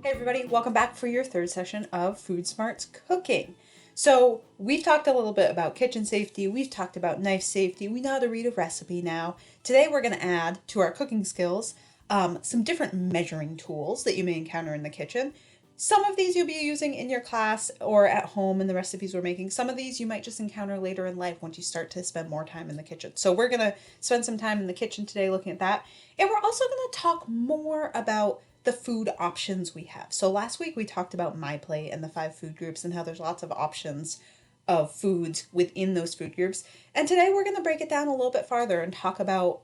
Hey everybody, welcome back for your third session of Food Smarts Cooking. So we've talked a little bit about kitchen safety, we've talked about knife safety, we know how to read a recipe now. Today we're going to add to our cooking skills some different measuring tools that you may encounter in the kitchen. Some of these you'll be using in your class or at home in the recipes we're making. Some of these you might just encounter later in life once you start to spend more time in the kitchen. So we're going to spend some time in the kitchen today looking at that. And we're also going to talk more about the food options we have. So last week we talked about My Plate and the 5 food groups and how there's lots of options of foods within those food groups. And today we're going to break it down a little bit farther and talk about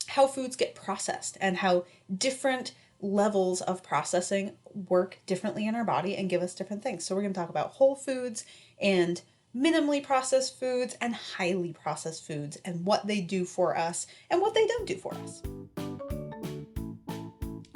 how foods get processed and how different levels of processing work differently in our body and give us different things. So we're going to talk about whole foods and minimally processed foods and highly processed foods and what they do for us and what they don't do for us.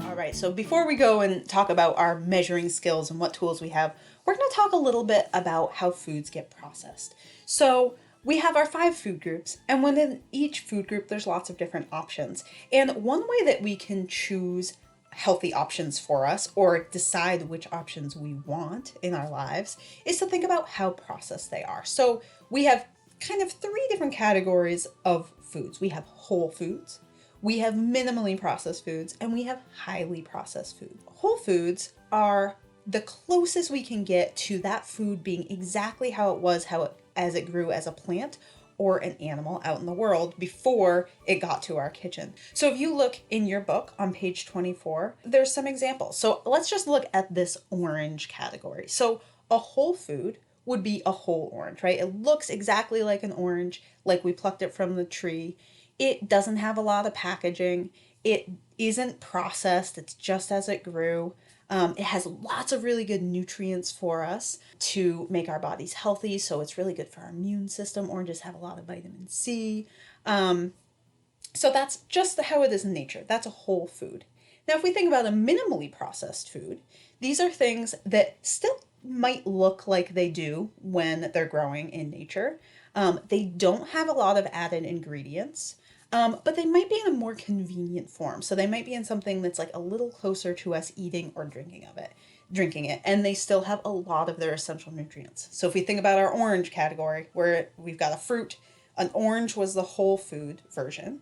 All right, so before we go and talk about our measuring skills and what tools we have, we're going to talk a little bit about how foods get processed. So we have our 5 food groups, and within each food group, there's lots of different options. And one way that we can choose healthy options for us or decide which options we want in our lives is to think about how processed they are. So we have kind of 3 different categories of foods. We have whole foods, we have minimally processed foods, and we have highly processed foods. Whole foods are the closest we can get to that food being exactly how it was, as it grew as a plant or an animal out in the world before it got to our kitchen. So if you look in your book on page 24, there's some examples. So let's just look at this orange category. So a whole food would be a whole orange, right? It looks exactly like an orange, like we plucked it from the tree. It doesn't have a lot of packaging. It isn't processed. It's just as it grew. It has lots of really good nutrients for us to make our bodies healthy. So it's really good for our immune system. Oranges have a lot of vitamin C. So that's just how it is in nature. That's a whole food. Now, if we think about a minimally processed food, these are things that still might look like they do when they're growing in nature. They don't have a lot of added ingredients. But they might be in a more convenient form. So they might be in something that's like a little closer to us eating or drinking it, and they still have a lot of their essential nutrients. So if we think about our orange category, where we've got a fruit, an orange was the whole food version,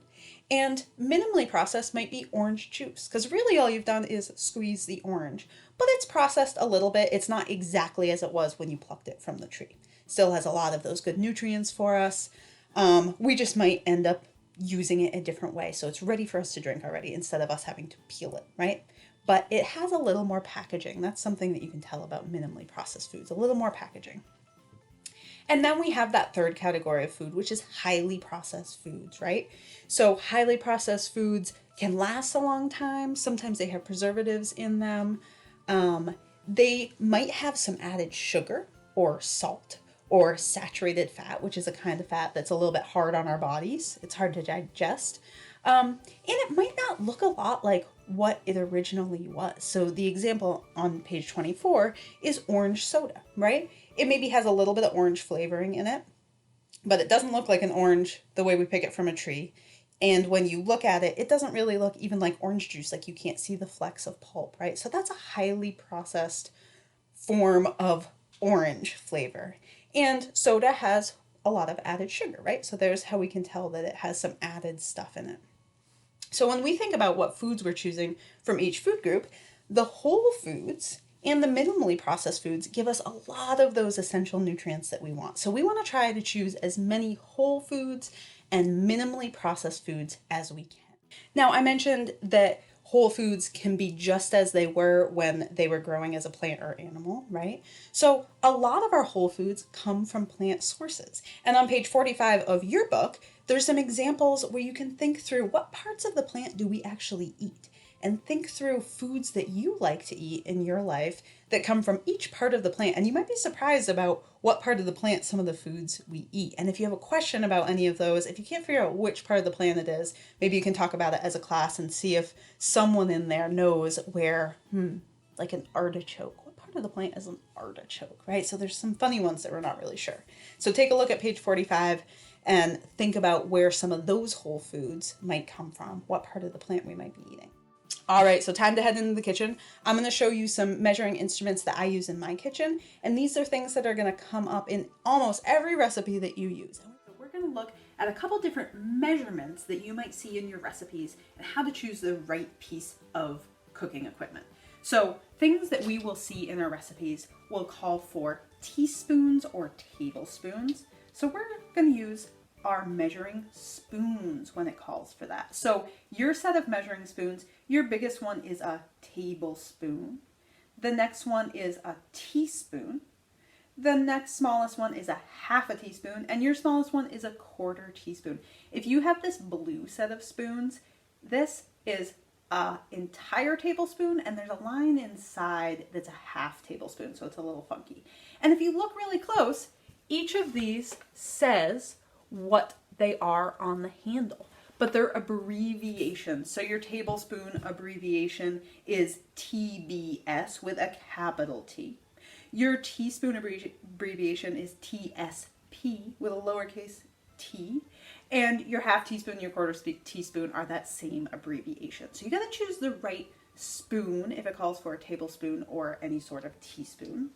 and minimally processed might be orange juice, because really all you've done is squeeze the orange, but it's processed a little bit. It's not exactly as it was when you plucked it from the tree. Still has a lot of those good nutrients for us. We just might end up using it a different way. So it's ready for us to drink already instead of us having to peel it, right? But it has a little more packaging. That's something that you can tell about minimally processed foods, a little more packaging. And then we have that third category of food, which is highly processed foods, right? So highly processed foods can last a long time. Sometimes they have preservatives in them. They might have some added sugar or salt or saturated fat, which is a kind of fat that's a little bit hard on our bodies. It's hard to digest. And it might not look a lot like what it originally was. So the example on page 24 is orange soda, right? It maybe has a little bit of orange flavoring in it, but it doesn't look like an orange the way we pick it from a tree. And when you look at it, it doesn't really look even like orange juice, like you can't see the flecks of pulp, right? So that's a highly processed form of orange flavor. And soda has a lot of added sugar, right? So there's how we can tell that it has some added stuff in it. So when we think about what foods we're choosing from each food group, the whole foods and the minimally processed foods give us a lot of those essential nutrients that we want. So we want to try to choose as many whole foods and minimally processed foods as we can. Now, I mentioned that whole foods can be just as they were when they were growing as a plant or animal, right? So a lot of our whole foods come from plant sources. And on page 45 of your book, there's some examples where you can think through what parts of the plant do we actually eat, and think through foods that you like to eat in your life that come from each part of the plant. And you might be surprised about what part of the plant some of the foods we eat. And if you have a question about any of those, if you can't figure out which part of the plant it is, maybe you can talk about it as a class and see if someone in there knows where, like an artichoke. What part of the plant is an artichoke, right? So there's some funny ones that we're not really sure. So take a look at page 45 and think about where some of those whole foods might come from, what part of the plant we might be eating. All right, so time to head into the kitchen. I'm going to show you some measuring instruments that I use in my kitchen, and these are things that are going to come up in almost every recipe that you use. So we're going to look at a couple different measurements that you might see in your recipes and how to choose the right piece of cooking equipment. So things that we will see in our recipes will call for teaspoons or tablespoons. So we're going to use our measuring spoons when it calls for that. So your set of measuring spoons, your biggest one is a tablespoon. The next one is a teaspoon. The next smallest one is a half a teaspoon, and your smallest one is a quarter teaspoon. If you have this blue set of spoons, this is an entire tablespoon, and there's a line inside that's a half tablespoon, so it's a little funky. And if you look really close, each of these says what they are on the handle, but they're abbreviations. So your tablespoon abbreviation is TBS with a capital T. Your teaspoon abbreviation is TSP with a lowercase t. And your half teaspoon, your quarter teaspoon are that same abbreviation. So you gotta choose the right spoon if it calls for a tablespoon or any sort of teaspoon.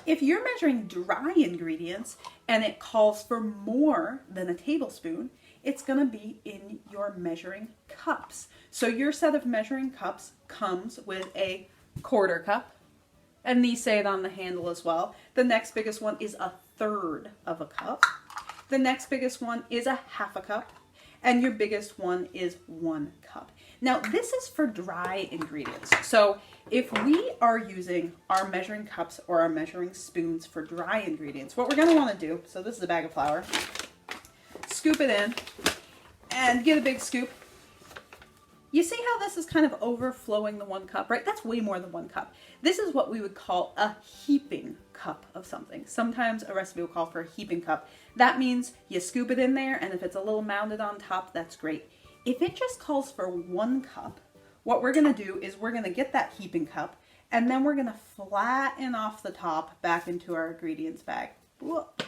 If you're measuring dry ingredients and it calls for more than a tablespoon, it's going to be in your measuring cups. So your set of measuring cups comes with a quarter cup, and these say it on the handle as well. The next biggest one is a third of a cup. The next biggest one is a half a cup, and your biggest one is 1 cup. Now, this is for dry ingredients. So if we are using our measuring cups or our measuring spoons for dry ingredients, what we're going to want to do, so this is a bag of flour, scoop it in and get a big scoop. You see how this is kind of overflowing the 1 cup, right? That's way more than 1 cup. This is what we would call a heaping cup of something. Sometimes a recipe will call for a heaping cup. That means you scoop it in there, and if it's a little mounded on top, that's great. If it just calls for 1 cup, what we're going to do is we're going to get that heaping cup, and then we're going to flatten off the top back into our ingredients bag. Whoop.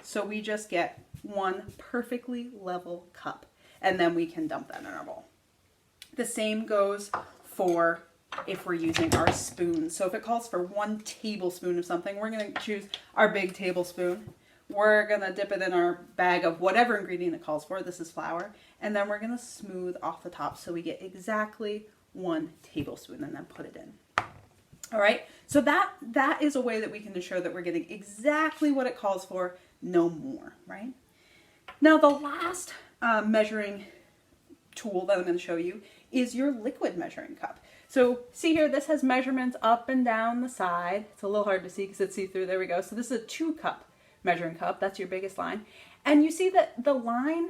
So we just get 1 perfectly level cup, and then we can dump that in our bowl. The same goes for if we're using our spoons. So if it calls for 1 tablespoon of something, we're going to choose our big tablespoon. We're going to dip it in our bag of whatever ingredient it calls for. This is flour. And then we're going to smooth off the top so we get exactly 1 tablespoon and then put it in. All right. So that is a way that we can ensure that we're getting exactly what it calls for, no more, right? Now, the last measuring tool that I'm going to show you is your liquid measuring cup. So see here, this has measurements up and down the side. It's a little hard to see because it's see-through. There we go. So this is a 2 cup measuring cup. That's your biggest line. And you see that the line,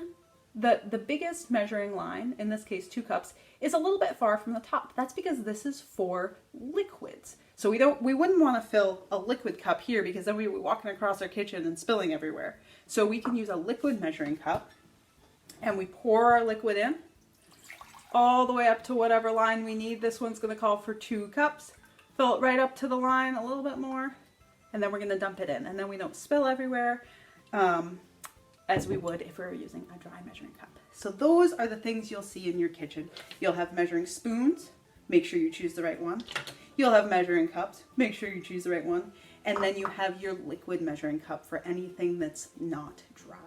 the biggest measuring line, in this case 2 cups, is a little bit far from the top. That's because this is for liquids. So we wouldn't want to fill a liquid cup here because then we would be walking across our kitchen and spilling everywhere. So we can use a liquid measuring cup, and we pour our liquid in all the way up to whatever line we need. This one's going to call for 2 cups. Fill it right up to the line, a little bit more, and then we're going to dump it in. And then we don't spill everywhere as we would if we were using a dry measuring cup. So those are the things you'll see in your kitchen. You'll have measuring spoons. Make sure you choose the right one. You'll have measuring cups. Make sure you choose the right one. And then you have your liquid measuring cup for anything that's not dry.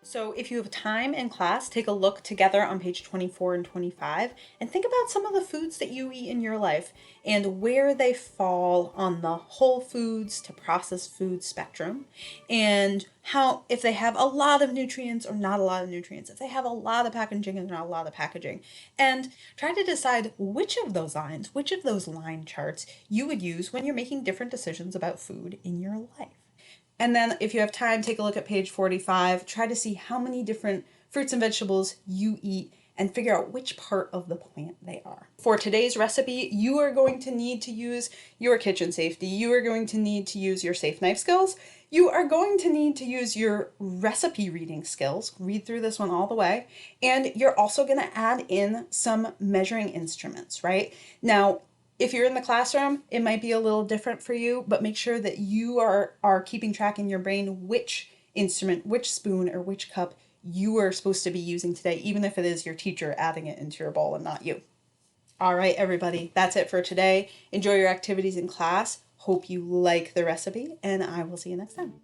So if you have time in class, take a look together on page 24 and 25 and think about some of the foods that you eat in your life and where they fall on the whole foods to processed food spectrum, and how, if they have a lot of nutrients or not a lot of nutrients, if they have a lot of packaging and not a lot of packaging, and try to decide which of those lines, which of those line charts you would use when you're making different decisions about food in your life. And then if you have time, take a look at page 45. Try to see how many different fruits and vegetables you eat and figure out which part of the plant they are. For today's recipe, you are going to need to use your kitchen safety. You are going to need to use your safe knife skills. You are going to need to use your recipe reading skills. Read through this one all the way. And you're also going to add in some measuring instruments, right? Now, if you're in the classroom, it might be a little different for you, but make sure that you are keeping track in your brain which instrument, which spoon, or which cup you are supposed to be using today, even if it is your teacher adding it into your bowl and not you. All right, everybody, that's it for today. Enjoy your activities in class. Hope you like the recipe, and I will see you next time.